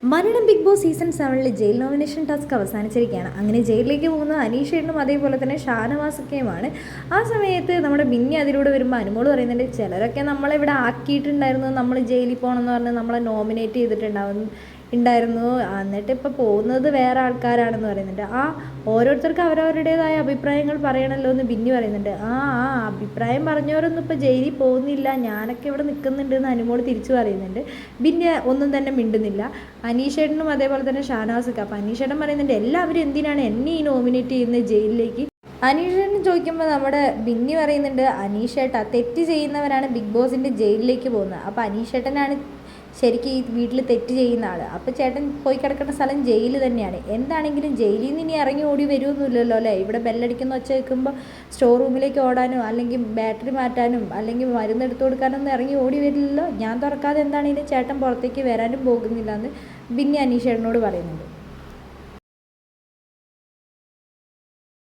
Malayalam Big Boss season 7 jail nomination task അവസാനിച്ചിരിക്കുകയാണ്. അങ്ങനെ ജയിലിലേക്ക് പോകുന്ന അനീഷേട്ടനും അതേപോലെ തന്നെ ഷാനവാസൊക്കെയുമാണ്. ആ സമയത്ത് നമ്മുടെ ബിന്നി അതിലൂടെ വരുമ്പോൾ അനുമോള് പറയുന്നുണ്ട്, ചിലരൊക്കെ നമ്മളിവിടെ ആക്കിയിട്ടുണ്ടായിരുന്നു, നമ്മൾ ജയിലിൽ പോകണമെന്ന് പറഞ്ഞ് നമ്മളെ നോമിനേറ്റ് ചെയ്തിട്ടുണ്ടായിരുന്നു, എന്നിട്ട് ഇപ്പോൾ പോകുന്നത് വേറെ ആൾക്കാരാണെന്ന് പറയുന്നുണ്ട്. ഓരോരുത്തർക്കും അവരവരുടേതായ അഭിപ്രായങ്ങൾ പറയണമല്ലോ എന്ന് ബിന്നി പറയുന്നുണ്ട്. അഭിപ്രായം പറഞ്ഞവരൊന്നും ഇപ്പോൾ ജയിലിൽ പോകുന്നില്ല, ഞാനൊക്കെ ഇവിടെ നിൽക്കുന്നുണ്ട് എന്ന് അനുമോള് തിരിച്ചു പറയുന്നുണ്ട്. ബിന്നി ഒന്നും തന്നെ മിണ്ടുന്നില്ല. അനീഷേട്ടനും അതേപോലെ തന്നെ ഷാനവാസൊക്കെ. അപ്പോൾ അനീഷേട്ടൻ പറയുന്നുണ്ട്, എല്ലാവരും എന്തിനാണ് എന്നെ ഈ നോമിനേറ്റ് ചെയ്യുന്നത് ജയിലിലേക്ക്? അനീഷേട്ടൻ ചോദിക്കുമ്പോൾ നമ്മുടെ ബിന്നി പറയുന്നുണ്ട്, അനീഷേട്ട തെറ്റ് ചെയ്യുന്നവരാണ് ബിഗ് ബോസിൻ്റെ ജയിലിലേക്ക് പോകുന്നത്. അപ്പോൾ അനീഷേട്ടനാണ് ശരിക്കും ഈ വീട്ടിൽ തെറ്റ് ചെയ്യുന്ന ആൾ. അപ്പോൾ ചേട്ടൻ പോയി കിടക്കുന്ന സ്ഥലം ജയിൽ തന്നെയാണ്. എന്താണെങ്കിലും ജയിലിൽ നിന്ന് ഇനി ഇറങ്ങി ഓടി വരുമൊന്നുമില്ലല്ലോ അല്ലേ? ഇവിടെ ബെല്ലടിക്കുന്ന ഒച്ച കേൾക്കുമ്പോൾ സ്റ്റോർ റൂമിലേക്ക് ഓടാനോ അല്ലെങ്കിൽ ബാറ്ററി മാറ്റാനും അല്ലെങ്കിൽ മരുന്ന് എടുത്തു കൊടുക്കാനൊന്നും ഇറങ്ങി ഓടി വരില്ലല്ലോ. ഞാൻ തുറക്കാതെ എന്താണെങ്കിലും ചേട്ടൻ പുറത്തേക്ക് വരാനും പോകുന്നില്ല എന്ന് ബിന്നി അനീഷേട്ടനോട് പറയുന്നുണ്ട്.